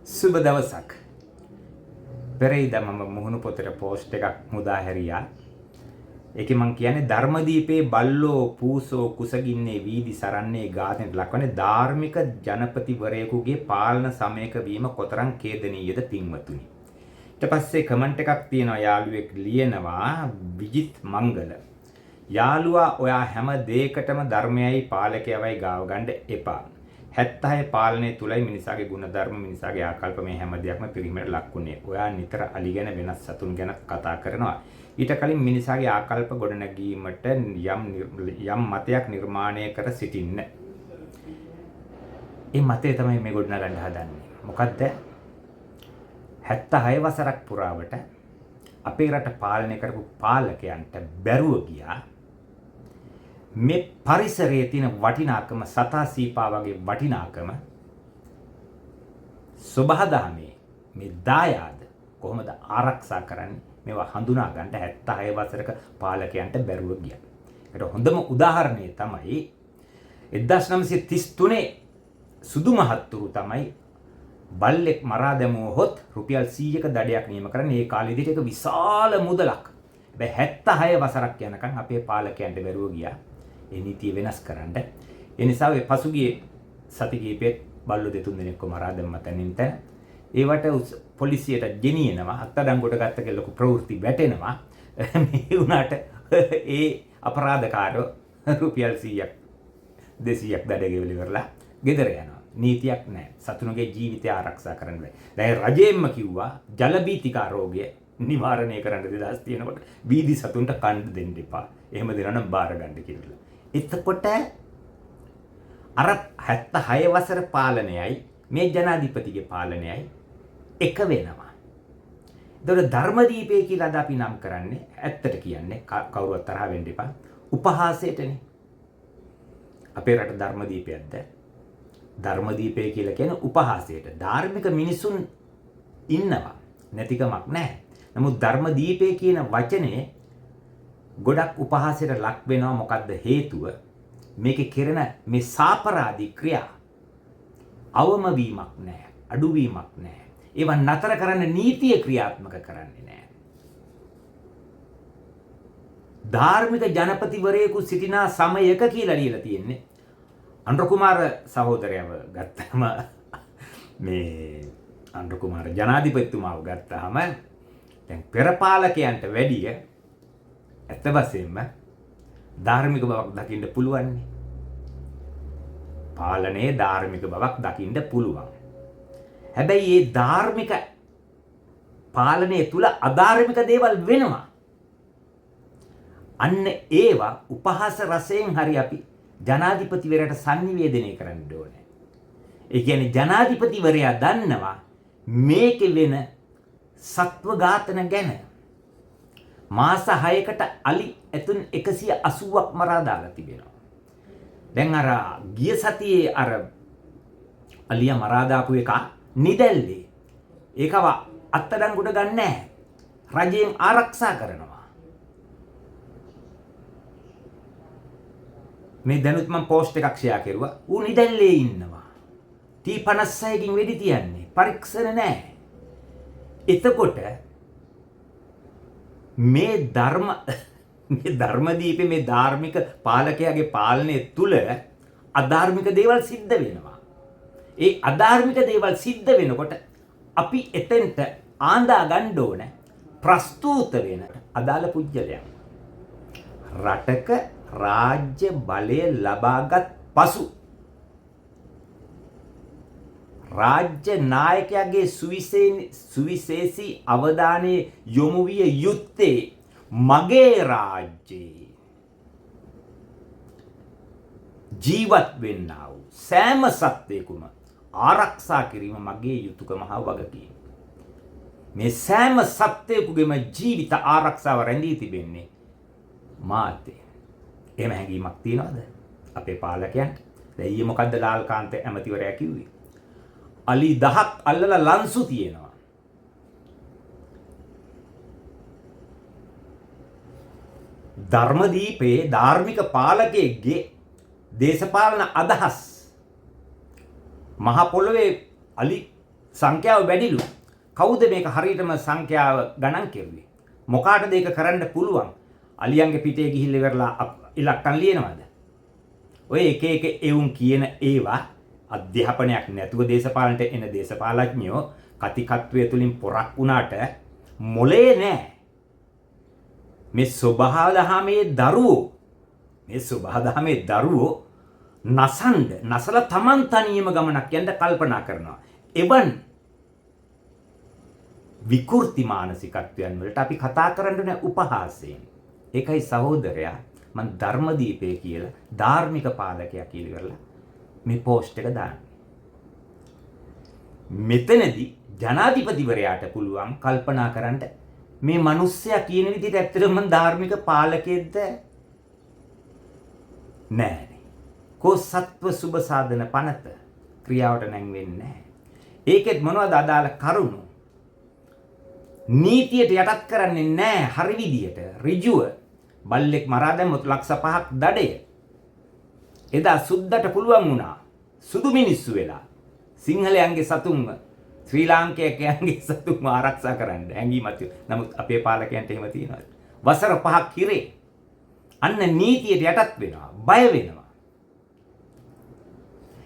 සුබ දවසක්. පෙරේදා මම මුහුණු පොතේ පෝස්ට් එකක් මුදා හැරියා. ඒකේ මං කියන්නේ ධර්මදීපේ බල්ලෝ පූසෝ කුසගින්නේ වීදි සරන්නේ ගාතෙන් ලක්වන්නේ ධාර්මික ජනපතිවරයෙකුගේ පාලන සමයක වීම කොතරම් ඛේදනීයද පින්වතුනි. ඊට පස්සේ කමෙන්ට් එකක් තියෙනවා යාළුවෙක් ලියනවා විජිත් මංගල. යාළුවා ඔයා හැම දෙයකටම ධර්මයයි පාලකයවයි ගාව ගන්න එපා. 76 පාලනය තුලයි මිනිසාගේ ගුණධර්ම මිනිසාගේ ආකල්ප මේ හැම දෙයක්ම පිරිමීමට ලක්ුණේ. ඔයා නිතර අලි ගැන වෙනස් සතුන් ගැන කතා කරනවා. ඊට කලින් මිනිසාගේ ආකල්ප ගොඩනැගීමට යම් මතයක් නිර්මාණය කර සිටින්න. ඒ මතය තමයි මේ ගොඩනගන්න හදන්නේ. මොකද්ද? 76 වසරක් පුරාවට අපේ රට පාලනය කරපු පාලකයන්ට බැරුව ගියා. මේ පරිසරයේ තියෙන වටිනාකම සතා සීපා වගේ වටිනාකම සබහාදහමේ මේ දායාද කොහොමද ආරක්ෂා කරන්නේ මේවා හඳුනා ගන්න 76 වසරක පාලකයන්ට බැරුව ගියා. ඒකට හොඳම උදාහරණය තමයි 1933 සුදු මහත්තුරු තමයි බල්ලෙක් මරා දැමුවොත් රුපියල් 100ක දඩයක් නියම කරන්නේ. ඒ කාලෙදිට ඒක විශාල මුදලක්. හැබැයි 76 වසරක් යනකම් අපේ පාලකයන්ට බැරුව ගියා ඒ නීතිය වෙනස් කරන්න. ඒ නිසා ඒ පසුගිය සති කිහිපෙත් බල්ලෝ දෙතුන් දෙනෙක්ව මරා දැම්ම තැනින් තැන. ඒවට පොලිසියට ගෙනියනවා. අත්අඩංගුවට ගත්ත කෙල්ලක ප්‍රවෘත්ති වැටෙනවා. මේ වුණාට ඒ අපරාධකාරෝ රුපියල් 100ක් 200ක් දඩ ගෙවල ඉවරලා ගෙදර යනවා. නීතියක් නැහැ. සතුන්ගේ ජීවිතය ආරක්ෂා කරන්න බෑ. දැන් රජයෙන්ම කිව්වා ජල බීතිකා රෝගය නිවාරණය කරන්න 2000 තියෙනකොට වීදි සතුන්ට කන්න දෙන්න එපා. එහෙම දෙනවා නම් බාර ගන්න කියලා. එතකොට අර 76 වසර පාලනයයි මේ ජනාධිපතිගේ පාලනයයි එක වෙනවා. ඒතකොට ධර්මදීපේ කියලා අද අපි නම් කරන්නේ ඇත්තට කියන්නේ කවුරුවත් තරහ වෙන්න එපා. උපහාසයටනේ. අපේ රට ධර්මදීපයක්ද? ධර්මදීපේ කියලා කියන උපහාසයට. ධාර්මික මිනිසුන් ඉන්නවා. නැතිකමක් නැහැ. නමුත් ධර්මදීපේ කියන වචනේ ගොඩක් උපහාසයට ලක් වෙනවා. මොකද්ද හේතුව? මේකේ කෙරෙන මේ සාපරාධී ක්‍රියා අවම වීමක් නැහැ, අඩුවීමක් නැහැ. ඒවා නතර කරන්න නීතිය ක්‍රියාත්මක කරන්නේ නැහැ. ධාර්මික ජනපතිවරයෙකු සිටිනා සමයක කියලා ලියලා තියෙන්නේ. අනුර කුමාර සහෝදරයව ගත්තම මේ අනුර කුමාර ජනාධිපතිතුමාව ගත්තාම දැන් පෙරපාලකයන්ට වැඩිය ඇත්ත වශයෙන්ම ධාර්මික බවක් දකින්න පුළුවන්. පාලනයේ ධාර්මික බවක් දකින්න පුළුවන්. හැබැයි මේ ධාර්මික පාලනය තුල අධාර්මික දේවල් වෙනවා. අන්න ඒවා උපහාස රසයෙන් හරි අපි ජනාධිපතිවරයාට sannivedanaya කරන්න ඕනේ. ඒ කියන්නේ ජනාධිපතිවරයා දන්නවා මේකේ වෙන සත්ව ඝාතන ගැන. මාස 6කට අලි ඇතුන් 180ක් මරා දාලා තිබෙනවා. දැන් අර ගිය සතියේ අර අලියා මරා දාපු එක නිදැල්ලේ. ඒකව අත්අඩංගුවට ගන්න නැහැ. රජයෙන් ආරක්ෂා කරනවා. මේ දැනුත් මම පෝස්ට් එකක් ෂෙයා කරුවා. ඌ නිදැල්ලේ ඉන්නවා. T56කින් වෙඩි තියන්නේ. පරීක්ෂණ නැහැ. එතකොට මේ ධර්මදීපේ මේ ධාර්මික පාලකයාගේ පාලනය තුල අධාර්මික දේවල් සිද්ධ වෙනවා. ඒ අධාර්මික දේවල් සිද්ධ වෙනකොට අපි එතෙන්ට ආඳා ගන්න ඕන ප්‍රස්තුත වෙන අදාළ පුජ්‍යලයන්. රටක රාජ්‍ය බලය ලබාගත් පසු රාජ්‍ය නායකයාගේ සුවිශේෂී අවධානය යොමු විය යුත්තේ මගේ රාජ්‍යයේ ජීවත් වෙන්නා වූ සෑම සත්වයකුම ආරක්ෂා කිරීම මගේ යුතුයකම හා වගකීම. මේ සෑම සත්වයකුගේම ජීවිත ආරක්ෂාව රැඳී තිබෙන්නේ මාතේ. එහෙම හැඟීමක් තියනවද අපේ පාලකයන්ට? දැන් ඊයේ මොකද්ද ලාල්කාන්ත ඇමතිවරයා කිව්වේ? අලි 10ක් අල්ලලා ලන්සු තියෙනවා. ධර්මදීපේ ධාර්මික පාලකයෙක්ගේ දේශපාලන අදහස් මහ පොළොවේ අලි සංඛ්‍යාව වැඩිලු. කවුද මේක හරියටම සංඛ්‍යාව ගණන් කෙරුවේ? මොකාටද ඒක කරන්න පුළුවන්? අලියන්ගේ පිටේ ගිහිල්ලා ඉවරලා ඉලක්කම් ලියනවද? ඔය එක එක එවුන් කියන ඒවා අධ්‍යාපනයක් නැතුව දේශපාලනට එන දේශපාලඥයෝ කතිකත්වයේ තුලින් පොරක් වුණාට මොලේ නැහැ. මේ ස්වභාව දහමේ දරුවෝ නසලා Taman තනියම ගමනක් යන්න කල්පනා කරනවා. එවන් විකෘති මානසිකත්වයන් වලට අපි කතා කරන්න උපහාසයෙන්. ඒකයි සහෝදරයා මම ධර්මදීපේ කියලා ධාර්මික පාලකයා කියලා ඉවරලා මේ පෝස්ට් එක දාන්නේ. මෙතනදී ජනාධිපතිවරයාට පුළුවන් කල්පනා කරන්න මේ මිනිස්සයා කියන විදිහට ඇත්තටම මම ධාර්මික පාලකයෙක්ද නෑ. කෝ සත්ව සුබ සාධන පනත ක්‍රියාවට නැංවෙන්නේ නැහැ. ඒකෙත් මොනවද අදාළ කරුණු? නීතියට යටත් කරන්නේ නැහැ හරි විදියට. ඍජුව බල්ලෙක් මරා දැම්මොත් ලක්ෂ 5ක් දඩය. එදා සුද්දට පුළුවන් වුණා සුදු මිනිස්සු වෙලා සිංහලයන්ගේ සතුන්ව ශ්‍රී ලාංකිකයන්ගේ සතුන්ව ආරක්ෂා කරන්න හැංගීමක්. නමුත් අපේ පාලකයන්ට එහෙම තියනවාද? වසර 5ක් හිරේ. අන්න නීතියට යටත් වෙනවා. බය වෙනවා.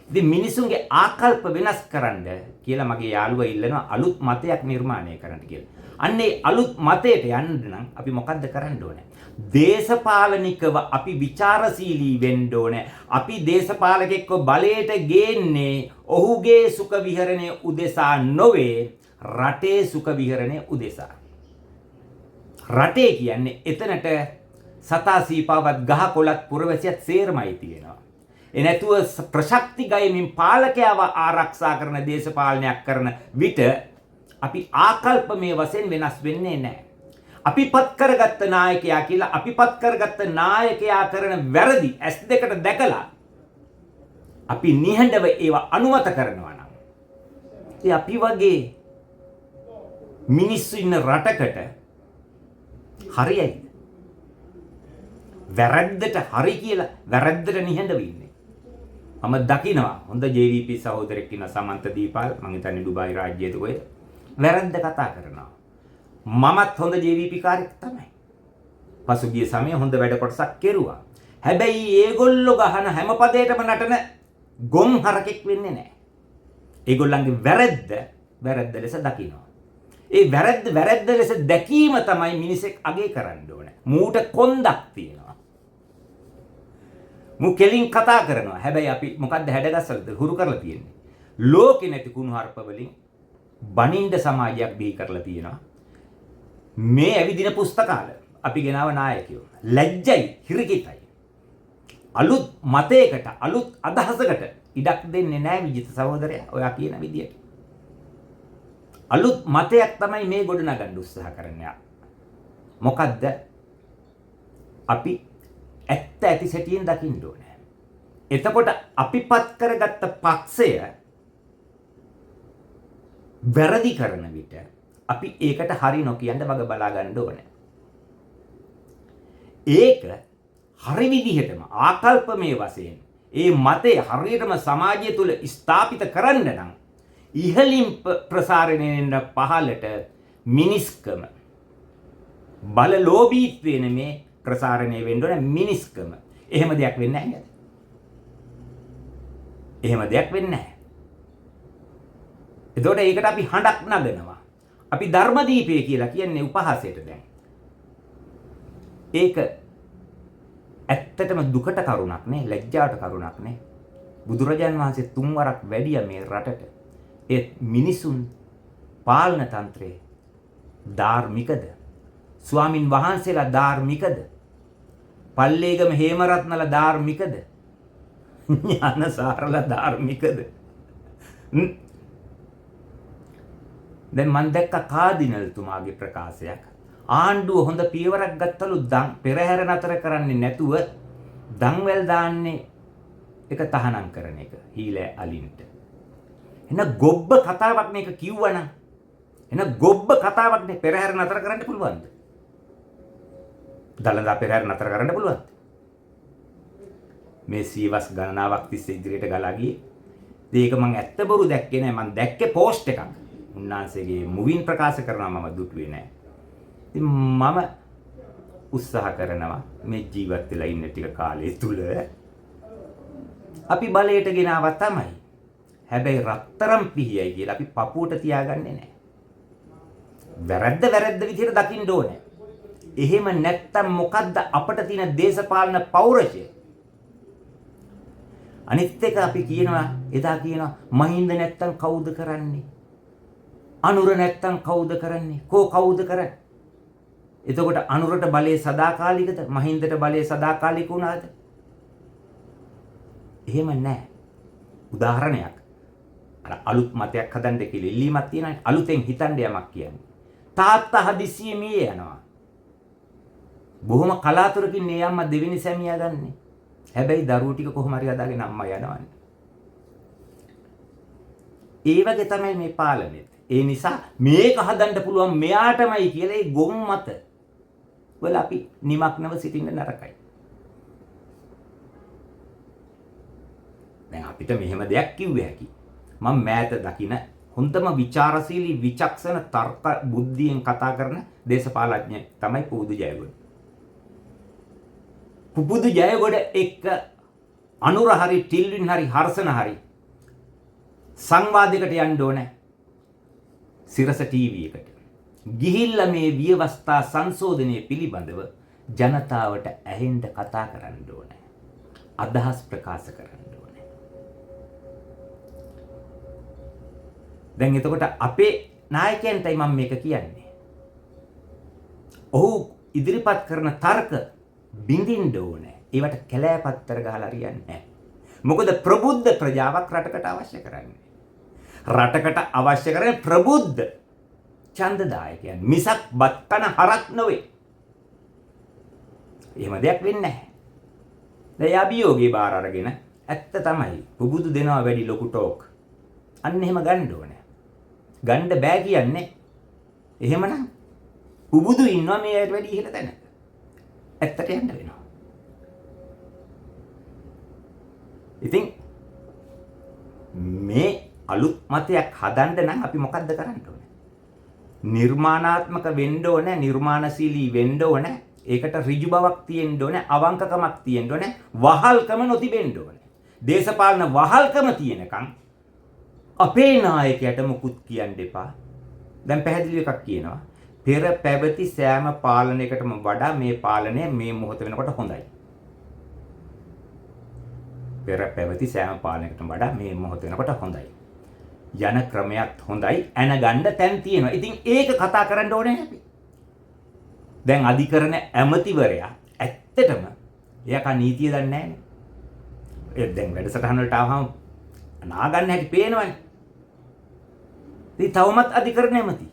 ඉතින් මිනිසුන්ගේ ආකල්ප වෙනස් කරන්න කියලා මගේ යාළුවා ඉල්ලනවා අලුත් මතයක් නිර්මාණය කරන්න කියලා. අන්නේ අලුත් මතයට යන්න නම් අපි මොකද්ද කරන්න ඕනේ? දේශපාලනිකව අපි ਵਿਚාරශීලී වෙන්න ඕනේ. අපි දේශපාලකෙක්ව බලයට ගේන්නේ ඔහුගේ සුඛ විහරණය උදෙසා නොවේ රටේ සුඛ විහරණය උදෙසා. රටේ කියන්නේ එතනට සතා සීපාවත් ගහ කොළත් පුරවැසියත් සේරමයි තියෙනවා. එනැතුව ප්‍රශක්ති ගයමින් පාලකයාව ආරක්ෂා කරන දේශපාලනයක් කරන විට අපි ආකල්පමය වශයෙන් වෙනස් වෙන්නේ නැහැ. අපිපත් කරගත්ත නායකයා කියලා අපිපත් කරගත්ත නායකයා කරන වැරදි S2 දැකලා අපි නිහඬව ඒවා අනුමත කරනවා නම් ඒ අපි වගේ මිනිස්සු ඉන්න රටකට හරියයිද? වැරද්දට හරි කියලා වැරද්දට නිහඬව ඉන්නේ. මම දකිනවා හොඳ JVP සහෝදරෙක් ඉන්න සමන්ත දීපාල් මම හිතන්නේ ඩුබායි රාජ්‍යයේද කොහෙද වැරද්ද කතා කරනවා. මමත් හොඳ JVP කාර්යයක් තමයි. පසුගිය සමයේ හොඳ වැඩ කොටසක් කෙරුවා. හැබැයි ඒගොල්ලෝ ගහන හැම පදයකටම නටන ගොම් හරකෙක් වෙන්නේ නැහැ. ඒගොල්ලන්ගේ වැරද්ද ලෙස දකිනවා. ඒ වැරද්ද ලෙස දැකීම තමයි මිනිසෙක් අගේ කරන්න ඕනේ. මූට කොන්දක් තියෙනවා. මු කෙලින් කතා කරනවා. හැබැයි අපි මොකද්ද හැඩගස්සලද හුරු කරලා තියෙන්නේ? ලෝකෙ නැති කුණුහරුප වලින් බනින්ද සමාජයක් බිහි කරලා තියෙනවා. මේ ඇවිදින පුස්තකාල අපි ගෙනාව නායකයෝ. ලැජ්ජයි, හිරිකිතයි. අලුත් මතයකට, අලුත් අදහසකට ඉඩක් දෙන්නේ නැහැ විජිත සහෝදරයා. ඔයා කියන විදියට. අලුත් මතයක් තමයි මේ ගොඩනගන්න උත්සාහ කරන්නේ. මොකද්ද? අපි ඇත්ත ඇති සැටියෙන් දකින්න ඕනේ. එතකොට අපිපත් කරගත්ත පක්ෂය වැරදි කරන විට අපි ඒකට හරි නොකියන්න වග බලා ගන්න ඕනේ. ඒක හරි විදිහටම ආකල්පමය වශයෙන් ඒ මතය හරියටම සමාජය තුල ස්ථාපිත කරන්න නම් ඉහළින් ප්‍රසාරණය වෙන පහළට මිනිස්කම බලලෝභීත්වය නෙමේ ප්‍රසාරණය වෙන්න ඕනේ මිනිස්කම. එහෙම දෙයක් වෙන්නේ නැහැ නේද? එහෙම දෙයක් වෙන්නේ නැහැ. එතකොට ඒකට අපි හඬක් නගනවා. අපි ධර්මදීපය කියලා කියන්නේ උපහාසයට දැන්. ඒක ඇත්තටම දුකට කරුණක් නේ, ලැජ්ජාවට කරුණක් නේ. බුදුරජාන් වහන්සේ 3 වරක් වැඩිය මේ රටට. ඒ මිනිසුන් පාලන තන්ත්‍රයේ ධාර්මිකද? ස්වාමින් වහන්සේලා ධාර්මිකද? පල්ලේගම හේමරත්නලා ධාර්මිකද? ඥානසාරලා ධාර්මිකද? දැන් මම දැක්ක කාදිනල්තුමාගේ ප්‍රකාශයක්. ආණ්ඩුව හොඳ පියවරක් ගත්තලු පෙරහැර නතර කරන්නේ නැතුව දන්වැල් දාන්නේ එක තහනම් කරන එක හීලෑ අලින්ට. එන ගොබ්බ කතාවක් මේක කිව්වනම් එන ගොබ්බ කතාවක් නේ පෙරහැර නතර කරන්න පුළුවන්ද? දලදා පෙරහැර නතර කරන්න පුළුවන්ද? මේ සීවස් ගණනාවක් තිස්සේ ඉදිරියට ගලා ගියේ. ඒක මම ඇත්ත බොරු දැක්කේ නෑ. මම දැක්කේ පෝස්ට් එකක්. උන්වහන්සේගේ මුවින් ප්‍රකාශ කරනවා මම දුටුවේ නැහැ. ඉතින් මම උත්සාහ කරනවා මේ ජීවත් වෙලා ඉන්න ටික කාලය තුල අපි බලයට ගෙනාවා තමයි. හැබැයි රත්තරම් පිහියයි කියලා අපි පපුවට තියාගන්නේ නැහැ. වැරද්ද විදිහට දකින්න ඕනේ. එහෙම නැත්තම් මොකද්ද අපට තියෙන දේශපාලන පෞරුෂය? අනිත් එක අපි කියනවා එදා කියනවා මහින්ද නැත්තම් කවුද කරන්නේ? අනුර නැත්තම් කවුද කරන්නේ? කවුද කරන්නේ? එතකොට අනුරට බලේ සදාකාලිකද? මහින්දට බලේ සදාකාලික වුණාද? එහෙම නැහැ. උදාහරණයක්. අර අලුත් මතයක් හදන්න කියලා ඉල්ලීමක් තියෙනවා. අලුතෙන් හිතන්න යමක් කියන්නේ. තාත්තා හදිස්සියේ මිය යනවා. බොහොම කලාතුරකින් මේ අම්මා දෙවෙනි සැමියා ගන්නෙ. හැබැයි දරුවෝ ටික කොහොම හරි අදාගෙන අම්මා යනවනේ. ඒ වගේ තමයි මේ පාලනය. ඒ නිසා මේක හදන්න පුළුවන් මෙයාටමයි කියලා ඒ ගොම් මත වල අපි නිමක්නව සිටින්න නරකයි. දැන් අපිට මෙහෙම දෙයක් කිව්වේ හැකි. මම මෑත දකින හොඳම ਵਿਚාරශීලී විචක්ෂණ තර්ක බුද්ධියෙන් කතා කරන දේශපාලඥ තමයි පුබුදු ජයගොඩ. පුබුදු ජයගොඩ එක්ක අනුර හරි ටිල්වින් හරි හර්ෂණ හරි සංවාදයකට යන්න ඕනේ. සිරස ටීවී එකට. ගිහිල්ලා මේ ව්‍යවස්ථා සංශෝධනය පිළිබඳව ජනතාවට ඇහෙන්න කතා කරන්න ඕනේ. අදහස් ප්‍රකාශ කරන්න ඕනේ. දැන් එතකොට අපේ නායකයන්ටයි මම මේක කියන්නේ. ඔහු ඉදිරිපත් කරන තර්ක බින්දින්න ඕනේ. ඒවට කැලෑපත්තර ගහලා හරියන්නේ නැහැ. මොකද ප්‍රබුද්ධ ප්‍රජාවක් රටකට අවශ්‍ය කරන්නේ. රටකට අවශ්‍ය කරන්නේ ප්‍රබුද්ධ ඡන්දදායකයන් මිසක් බත්තන හරක් නෙවෙයි. එහෙම දෙයක් වෙන්නේ නැහැ. දැන් අභියෝගේ බාර අරගෙන ඇත්ත තමයි පුබුදු දෙනවා වැඩි ලොකු ටෝක්. අන්න එහෙම ගන්න ඕනේ. ගන්න බෑ කියන්නේ. එහෙමනම් පුබුදු ඉන්නවා මේ ඇයට වැඩි ඉහළ තැනක. ඇත්තට යන්න වෙනවා. ඉතින් මේ අලුත් මතයක් හදන්න නම් අපි මොකද්ද කරන්න ඕනේ? නිර්මාණාත්මක වෙන්න ඕනේ, නිර්මාණශීලී වෙන්න ඕනේ. ඒකට ඍජු බවක් තියෙන්න ඕනේ, අවංකකමක් තියෙන්න ඕනේ, වහල්කම නොතිබෙන්න ඕනේ. දේශපාලන වහල්කම තියෙනකන් අපේ නායකයට මුකුත් කියන්න එපා. දැන් පැහැදිලි එකක් කියනවා. පෙර පැවති සෑම පාලනයකටම වඩා මේ පාලනය මේ මොහොත වෙනකොට හොඳයි. පෙර පැවති සෑම පාලනයකටම වඩා මේ මොහොත වෙනකොට හොඳයි. යන ක්‍රමයක් හොඳයි, ඇනගන්න තැන් තියෙනවා. ඉතින් ඒක කතා කරන්න ඕනේ අපි. දැන් අධිකරණ ඇමතිවරයා ඇත්තටම එයා නීතිය දන්නේ නැහැනේ. ඒ දැන් වැඩසටහන වලට ආවම නාගන්න හැටි පේනවනේ. ඉතින් තවමත් අධිකරණ ඇමති.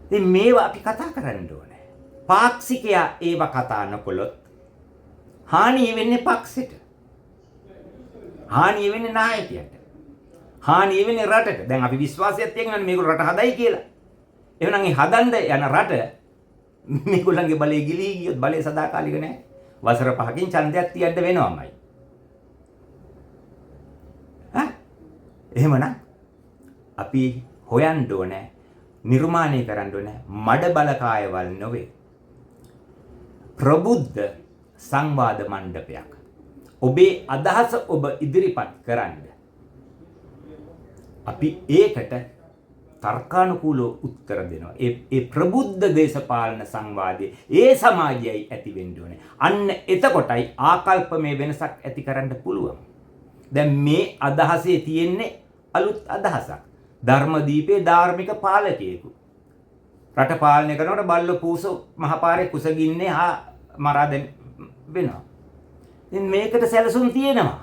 ඉතින් මේවා අපි කතා කරන්න ඕනේ. පාක්ෂිකයා ඒවා කතා නොකළොත් හානිය වෙන්නේ පක්ෂෙට. හානිය වෙන්නේ නායකයට. හානිය වෙන්නේ රටට. දැන් අපි විශ්වාසයක් තියන්නේ මේගොල්ලෝ රට හදයි කියලා. එහෙනම් මේ හදන්න යන රට මේගොල්ලන්ගේ බලය ගිලී ගියොත් බලය සදාකාලික නැහැ. වසර 5කින් ඡන්දයක් තියන්න වෙනවමයි. එහෙමනම් අපි හොයන්න ඕනේ, නිර්මාණය කරන්න ඕනේ මඩ බලකායවල් නොවේ. ප්‍රබුද්ධ සංවාද මණ්ඩපයක්. ඔබේ අදහස ඔබ ඉදිරිපත් කරන්න. අපි ඒකට තර්කානුකූලව උත්තර දෙනවා. ඒ ප්‍රබුද්ධ දේශපාලන සංවාදයේ ඒ සමාජයයි ඇති වෙන්න ඕනේ. අන්න එතකොටයි ආකල්පමය වෙනසක් ඇති කරන්න පුළුවන්. දැන් මේ අදහසේ තියෙන්නේ අලුත් අදහසක්. ධර්මදීපේ ධාර්මික පාලකයෙකු. රට පාලනය කරනකොට බල්ල පූසෝ මහපාරේ කුසගින්නේ මරා දෙන්න වෙනවා. ඉතින් මේකට සැලසුම් තියෙනවා.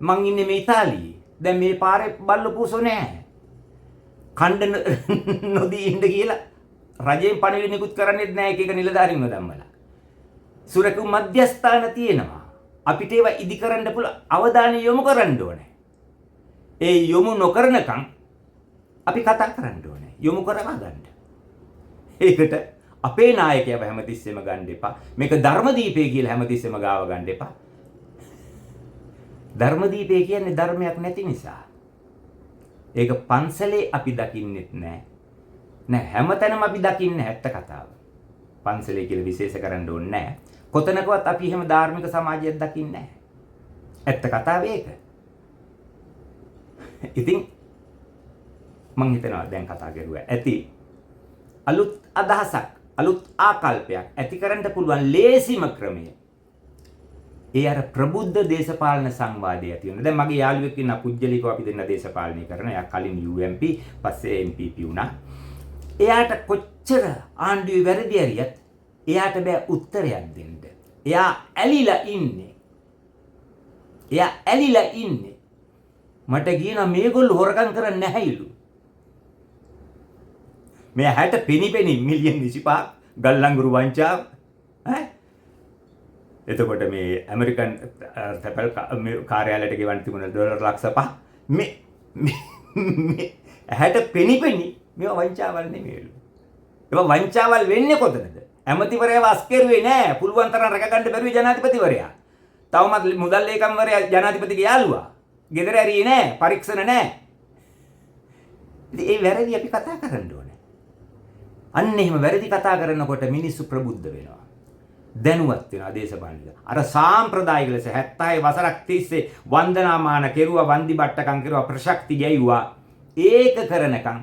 මං ඉන්නේ මේ ඉතාලියේ. දැන් මේ පාරේ බල්ල පූසෝ නැහැ. කණ්ඩ නොදී ඉන්න කියලා රජයෙන් පණිවිඩ නිකුත් කරන්නේත් නැහැ. එක එක නිලධාරීන්ව ධම්මලා. සුරකු මධ්‍යස්ථාන තියෙනවා. අපිට ඒවා ඉදි කරන්න පුළුවන් අවධානය යොමු කරන්න ඕනේ. ඒ යොමු නොකරනකම් අපි කතා කරන්න ඕනේ. යොමු කරවා ගන්න. ඒකට අපේ නායකයව හැමතිස්සෙම ගන්න එපා. මේක ධර්මදීපේ කියලා හැමතිස්සෙම ගාව ගන්න එපා. ධර්මදීපේ කියන්නේ ධර්මයක් නැති නිසා. ඒක පන්සලේ අපි දකින්නෙත් නැහැ. නෑ හැමතැනම අපි දකින්නේ ඇත්ත කතාව. පන්සලේ කියලා විශේෂ කරන්න ඕනේ නැහැ. කොතනකවත් අපි එහෙම ධාර්මික සමාජයක් දකින්නේ නැහැ. ඇත්ත කතාව ඒක. ඉතින් මං හිතනවා දැන් කතා කරුවා ඇති අලුත් අදහසක් අලුත් ආකල්පයක් ඇති කරන්න පුළුවන් ලේසිම ක්‍රමය. ඒ අර ප්‍රබුද්ධ දේශපාලන සංවාදය ඇති වෙනවා. දැන් මගේ යාළුවෙක් ඉන්න පුජ්‍යලිකව අපි දෙන්න දේශපාලනය කරන. එයා කලින් UMP පස්සේ MPP වුණා. එයාට කොච්චර ආණ්ඩුවේ වැරදි ඇරියත් එයාට බෑ උත්තරයක් දෙන්න. එයා ඇලිලා ඉන්නේ. මට කියනවා මේගොල්ලෝ හොරකම් කරන්නේ නැහැලු. මේ 60 පෙනි මිලියන් 25 ගල්ලංගුරු වංචාව ඈ එතකොට මේ ඇමරිකන් තැපැල් කාර්යාලයට ගෙවන්න තිබුණ ඩොලර් ලක්ෂ 5 මේ 60 පෙනි මේවා වංචාවල් නෙමෙයිලු. ඒවා වංචාවල් වෙන්නේ කොතනද? ඇමතිවරයාව අස්කරුවේ නෑ. පුළුවන් තරම් රැකගන්න බැරුවේ ජනාධිපතිවරයා. තවමත් මුදල් ලේකම්වරයා ජනාධිපතිගේ යාළුවා. ගෙදර ඇරියේ නෑ. පරීක්ෂණ නෑ. ඉතින් ඒ වැරදි අපි කතා කරන්න ඕනේ. අන්න එහෙම වැරදි කතා කරනකොට මිනිස්සු ප්‍රබුද්ධ වෙනවා. දැනුවත් වෙනවා දේශපාලනික. අර සාම්ප්‍රදායික ලෙස 76 වසරක් තිස්සේ වන්දනාමාන කෙරුවා, වන්දි බට්ටකම් කෙරුවා, ප්‍රශක්ති ගැයුවා. ඒක කරනකම්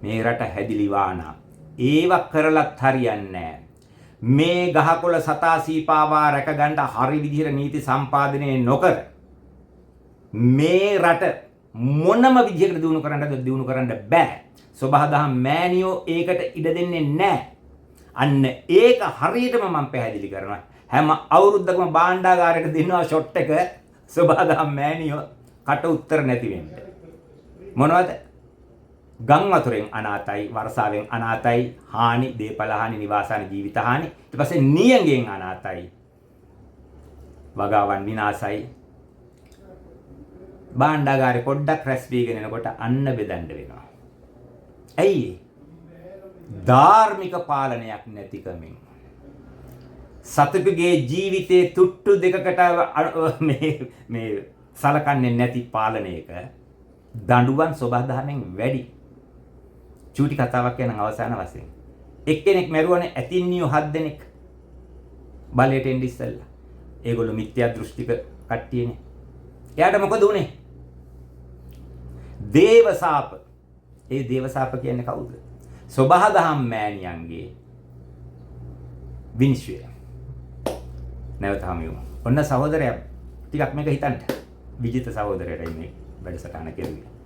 මේ රට හැදිලි වානා. ඒව කරලත් හරියන්නේ නැහැ. මේ ගහකොළ සතා සීපාවා රැකගන්න හරි විදිහට නීති සම්පාදනය නොකර මේ රට මොනම විදිහකට දිනු කරන්න බෑ. සබහාදහම් මෑනියෝ ඒකට ඉඩ දෙන්නේ නැහැ. අන්න ඒක හරියටම මම පැහැදිලි කරනවා. හැම අවුරුද්දකම භාණ්ඩාගාරයට දෙනවා ෂොට් එක සබහාදහම් මෑනියෝ කට උත්තර නැති වෙන්න. මොනවද? ගම් වතුරෙන් අනාතයි, වර්ෂාවෙන් අනාතයි, හානි, දේපල හානි, නිවාසාන ජීවිත හානි. ඊට පස්සේ නියඟෙන් අනාතයි. වගාවන් විනාසයි. භාණ්ඩාගාරේ පොඩ්ඩක් රැස් වීගෙන එනකොට අන්න බෙදන්න වෙනවා. ඇයි? ධාර්මික පාලනයක් නැතිකමින්. සතුටුගේ ජීවිතේ තුට්ටු දෙකකට මේ සලකන්නේ නැති පාලනයක දඬුවම් සබහාදහමෙන් වැඩි. චූටි කතාවක් කියන අවසාන වශයෙන් එක්කෙනෙක් මැරුවනේ ඇතින්නියෝ 7 දෙනෙක් බලයට එන්න ඉස්සෙල්ලා. ඒගොල්ලෝ මිත්‍යා දෘෂ්ටික කට්ටියනේ. එයාට මොකද උනේ? දේවසාප. ඒ දේවසාප කියන්නේ කවුද? සබහාදහම් මෑණියන්ගේ විනිශ්චය. නැවතම යමු. ඔන්න සහෝදරයා ටිකක් මේක හිතන්න. විජිත සහෝදරයාට මේ වැඩසටහන කෙරුවේ.